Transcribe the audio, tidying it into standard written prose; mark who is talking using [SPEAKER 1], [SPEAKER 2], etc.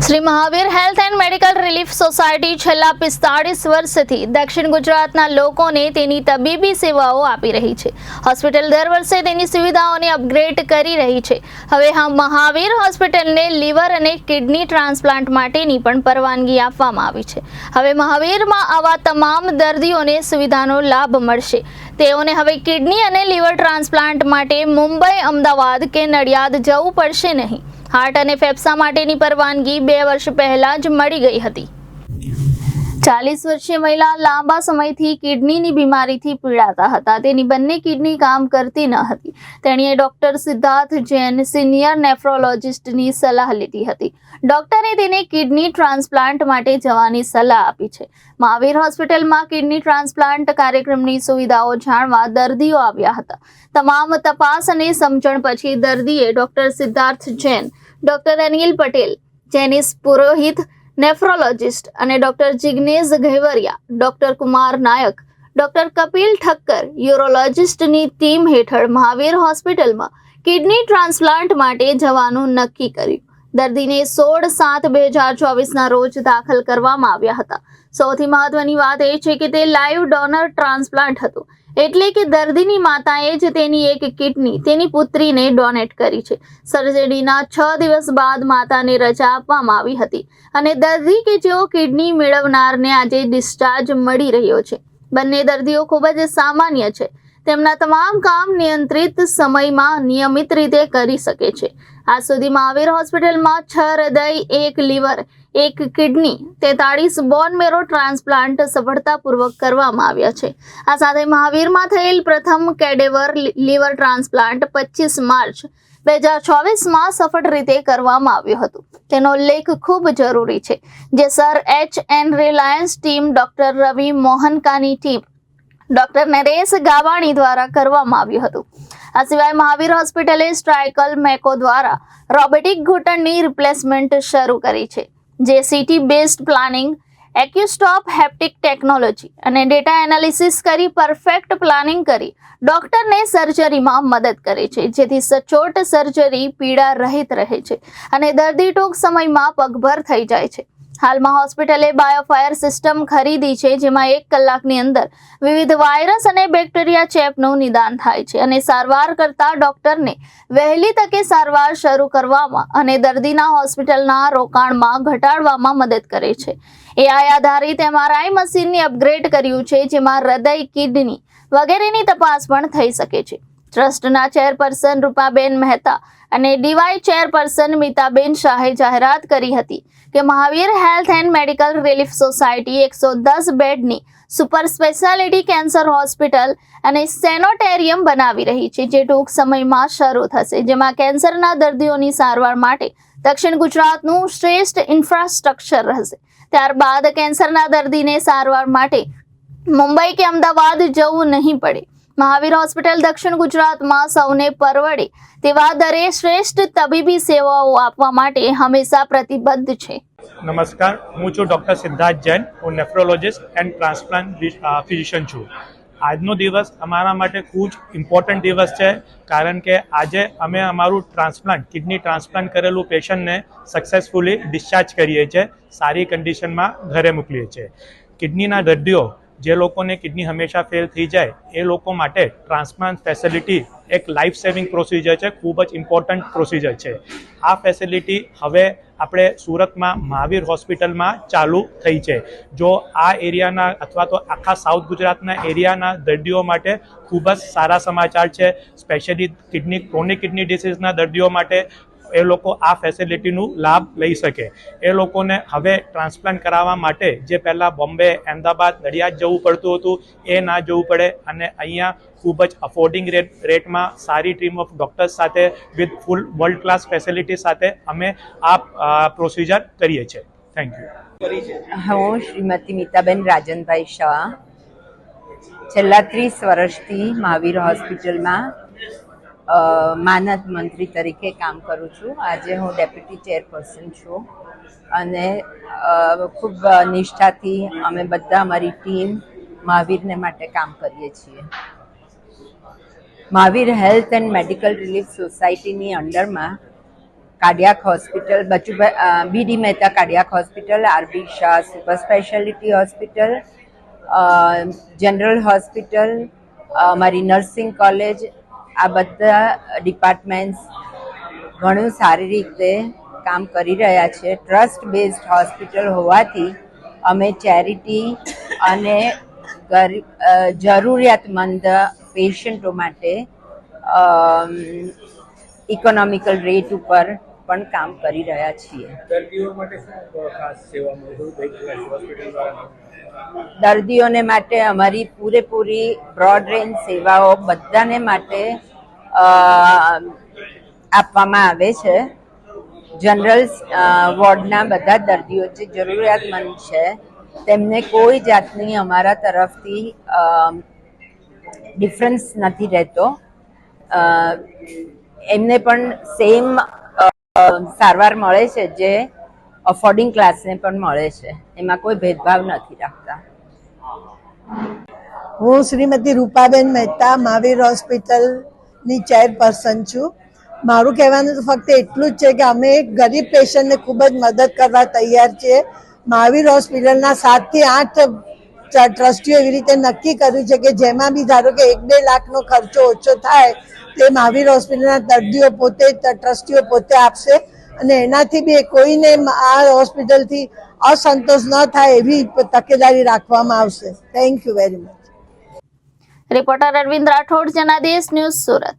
[SPEAKER 1] Shri Mahavir health and medical relief society છેલ્લા 45 વર્ષથી દક્ષિણ ગુજરાતના લોકોને તેની તબીબી સેવાઓ આપી રહી છે. હોસ્પિટલ દર વર્ષે તેની સુવિધાઓને અપગ્રેડ કરી રહી છે. હવે મહાવીર હોસ્પિટલને લીવર અને કિડની ટ્રાન્સપ્લાન્ટ માટેની પણ પરવાનગી આપવામાં આવી છે. હવે મહાવીરમાં આવા તમામ દર્દીઓને સુવિધાનો લાભ મળશે. તેઓને હવે કિડની અને લીવર ટ્રાન્સપ્લાન્ટ માટે મુંબઈ, અમદાવાદ કે નડિયાદ જવું પડશે નહીં. હાર્ટ અને ફેફસા માટેની પરવાનગી 2 વર્ષ પહેલા જ મળી ગઈ હતી. 40 વર્ષીય મહિલા લાંબા સમયથી કિડનીની બીમારીથી પીડાતા હતા. તેની બંને કિડની કામ કરતી ન હતી. તેણીએ ડોક્ટર સિદ્ધાર્થ જૈન, સિનિયર નેફ્રોલોજિસ્ટની સલાહ લીધી હતી. ડોક્ટરે તેને કિડની ટ્રાન્સપ્લાન્ટ માટે જવાની સલાહ આપી છે. મહાવીર હોસ્પિટલમાં કિડની ટ્રાન્સપ્લાન્ટ કાર્યક્રમની સુવિધાઓ જાણવા દર્દીઓ આવ્યા હતા. તમામ તપાસ અને સમજણ પછી દર્દીએ ડોક્ટર સિદ્ધાર્થ જૈન, ડોક્ટર અનિલ પટેલ, જેનિસ પુરોહિત નેફ્રોલોજિસ્ટ અને ડોક્ટર જિગ્નેશ ઘેવરિયા, ડોક્ટર કુમાર નાયક, ડોક્ટર કપિલ ઠક્કર યુરોલોજિસ્ટની ટીમ હેઠળ મહાવીર હોસ્પિટલમાં કિડની ટ્રાન્સપ્લાન્ટ માટે જવાનું નક્કી કર્યું. દર્દીને 16/7/2024ના રોજ દાખલ કરવામાં આવ્યા હતા. સૌથી મહત્વની વાત એ છે કે તે લાઈવ ડોનર ટ્રાન્સપ્લાન્ટ હતું, એટલે કે દર્દીની માતાએ જ તેની એક કિડની તેની પુત્રીને ડોનેટ કરી છે. સર્જરીના 6 દિવસ બાદ માતાને રજા આપવામાં આવી હતી અને દર્દી કે જેઓ કિડની મેળવનારને આજે ડિસ્ચાર્જ મળી રહ્યો છે. બંને દર્દીઓ ખૂબ જ સામાન્ય છે. તેમના તમામ કામ નિયંત્રિત સમયમાં નિયમિત રીતે કરી શકે છે. આજ સુધી મહાવીર હોસ્પિટલમાં 6 હૃદય, 1 લીવર, 1 કિડની, 43 બોન મેરો ટ્રાન્સપ્લાન્ટ સફળતાપૂર્વક કરવામાં આવ્યા છે. આ સાથે મહાવીરમાં થયેલ પ્રથમ કેડેવર લીવર ટ્રાન્સપ્લાન્ટ 25 માર્ચ 2024માં સફળ રીતે કરવામાં આવ્યું હતું. તેનો ઉલ્લેખ ખૂબ જરૂરી છે, જે sir H.N. Reliance team, doctor Ravi Mohankani team, doctor Naresh Gavani દ્વારા કરવામાં આવ્યું હતું. આ સિવાય મહાવીર હોસ્પિટલે સ્ટ્રાઇકલ મેકો દ્વારા રોબોટિક ઘૂંટણની રિપ્લેસમેન્ટ શરૂ કરી છે, જે CT based planning, accustop haptic technology અને ડેટા એનાલિસિસ કરી પરફેક્ટ પ્લાનિંગ કરી ડોક્ટરને સર્જરીમાં મદદ કરે છે, જેથી સચોટ સર્જરી પીડા રહિત રહે છે અને દર્દી ટૂંક સમયમાં પગભર થઈ જાય છે. હાલમાં હોસ્પિટલે બાયોફાયર સિસ્ટમ ખરીદી છે, જેમાં 1 કલાકની અંદર વિવિધ વાયરસ અને બેક્ટેરિયા ચેપનું નિદાન થાય છે અને સારવાર કરતા ડોક્ટરને વહેલી તકે સારવાર શરૂ કરવામાં અને દર્દીના હોસ્પિટલના રોકાણમાં ઘટાડવામાં મદદ કરે છે. AI આધારિત MRI મશીનની અપગ્રેડ કર્યું છે, જેમાં હૃદય, કિડની વગેરેની તપાસ પણ થઈ શકે છે. ટ્રસ્ટના ચેરપર્સન રૂપાબેન મહેતા અને DY ચેરપર્સન મિતાબેન શાહે જાહેરાત કરી હતી કે Mahavir health and medical relief society 110 બેડની સુપર સ્પેશિયાલિટી કેન્સર હોસ્પિટલ અને સેનોટેરિયમ બનાવી રહી છે, જે ટૂંક સમયમાં શરૂ થશે, જેમાં કેન્સરના દર્દીઓની સારવાર માટે દક્ષિણ ગુજરાતનું શ્રેષ્ઠ ઇન્ફ્રાસ્ટ્રક્ચર રહેશે. ત્યારબાદ કેન્સરના દર્દીને સારવાર માટે મુંબઈ કે અમદાવાદ જવું નહીં પડે. મહાવીર હોસ્પિટલ દક્ષિણ ગુજરાતમાં સૌને પરવડે તેવા દરે શ્રેષ્ઠ તબીબી સેવાઓ આપવા માટે હંમેશા પ્રતિબદ્ધ છે.
[SPEAKER 2] નમસ્કાર, હું છું ડૉક્ટર સિદ્ધાર્થ જૈન. હું નેફ્રોલોજિસ્ટ એન્ડ ટ્રાન્સપ્લાન્ટ ફિઝિશિયન છું. આજનો દિવસ અમારા માટે ખૂબ જ ઇમ્પોર્ટન્ટ દિવસ છે, કારણ કે આજે અમે અમારું કિડની ટ્રાન્સપ્લાન્ટ કરેલું પેશન્ટને સક્સેસફુલી ડિસ્ચાર્જ કરીએ છીએ, સારી કન્ડિશનમાં ઘરે મોકલીએ છીએ. કિડનીના દર્દીઓ જે લોકોને કિડની હંમેશા ફેલ થઈ જાય એ લોકો માટે ટ્રાન્સપ્લાન્ટ ફેસિલિટી એક લાઈફ સેવિંગ પ્રોસિજર છે, ખૂબ જ ઇમ્પોર્ટન્ટ પ્રોસિજર છે. આ ફેસિલિટી હવે આપણે સુરતમાં મહાવીર હોસ્પિટલમાં ચાલુ થઈ છે. જો આ એરિયાના અથવા તો આખા સાઉથ ગુજરાતના એરિયાના દર્દીઓ માટે ખૂબ જ સારા સમાચાર છે. સ્પેશિયલી ક્રોનિક કિડની ડિસીઝના દર્દીઓ માટે એ લોકો આ ફેસિલિટીનું લાભ લઈ શકે. એ લોકોને હવે ટ્રાન્સપ્લાન્ટ કરાવવા માટે જે પહેલાં બોમ્બે, અમદાવાદ, નડિયાદ જવું પડતું હતું એ ના જવું પડે અને અહીંયા ખૂબ જ અફોર્ડિંગ રેટમાં સારી ટીમ ઓફ ડૉક્ટર્સ સાથે with full world class facility સાથે અમે આ પ્રોસિજર કરીએ છીએ. Thank you.
[SPEAKER 3] હું શ્રીમતી મિતાબેન રાજનભાઈ શાહ છેલ્લા 30 વર્ષથી મહાવીર હોસ્પિટલમાં માનદ મંત્રી તરીકે કામ કરું છું. આજે હું ડેપ્યુટી ચેરપર્સન છું અને ખૂબ નિષ્ઠાથી અમે બધા અમારી ટીમ મહાવીરને માટે કામ કરીએ છીએ. Mahavir health and medical relief સોસાયટીની અંડરમાં cardiac hospital, BD Mehta cardiac hospital, RB Shah super speciality hospital, general hospital, અમારી નર્સિંગ કોલેજ, આ બધા ડિપાર્ટમેન્ટ્સ ઘણું સારી રીતે કામ કરી રહ્યા છે. ટ્રસ્ટ બેઝડ હોસ્પિટલ હોવાથી અમે ચેરિટી અને જરૂરિયાતમંદ પેશન્ટો માટે ઇકોનોમિકલ રેટ ઉપર પણ કામ કરી રહ્યા છીએ.
[SPEAKER 4] દર્દીઓ માટે શું ખાસ સેવા મળે હોસ્પિટલ દ્વારા?
[SPEAKER 3] દર્દીઓને માટે અમારી પૂરેપૂરી બ્રોડ રેન્જ સેવાઓ બધાને માટે આપવામાં આવે છે. જનરલ વોર્ડના બધા દર્દીઓ જે જરૂરિયાતમંદ છે તેમને કોઈ જાતની અમારા તરફથી ડિફરન્સ નથી રહેતો. એમને પણ સેમ સારવાર મળે છે જે અફોર્ડિંગ ક્લાસને પણ મળે છે. એમાં કોઈ ભેદભાવ નથી રાખતા.
[SPEAKER 5] હું શ્રીમતી રૂપાબેન મહેતા મહાવીર હોસ્પિટલની ચેરપર્સન છું. મારું કહેવાનું તો ફક્ત એટલું જ છે કે અમે એક ગરીબ પેશન્ટને ખૂબ જ મદદ કરવા તૈયાર છીએ. મહાવીર હોસ્પિટલના 7 થી 8 ટ્રસ્ટીઓ એવી રીતે નક્કી કર્યું છે કે જેમાં બી ધારો કે 1-2 લાખનો ખર્ચો ઓછો થાય તે મહાવીર હોસ્પિટલના દર્દીઓ પોતે ટ્રસ્ટીઓ પોતે આપશે અને એનાથી બી કોઈને આ હોસ્પિટલથી અસંતોષ ન થાય એવી તકેદારી રાખવામાં આવશે. Thank you very much.
[SPEAKER 1] Reporter Arvind Rathod, Janadesh news, Surat.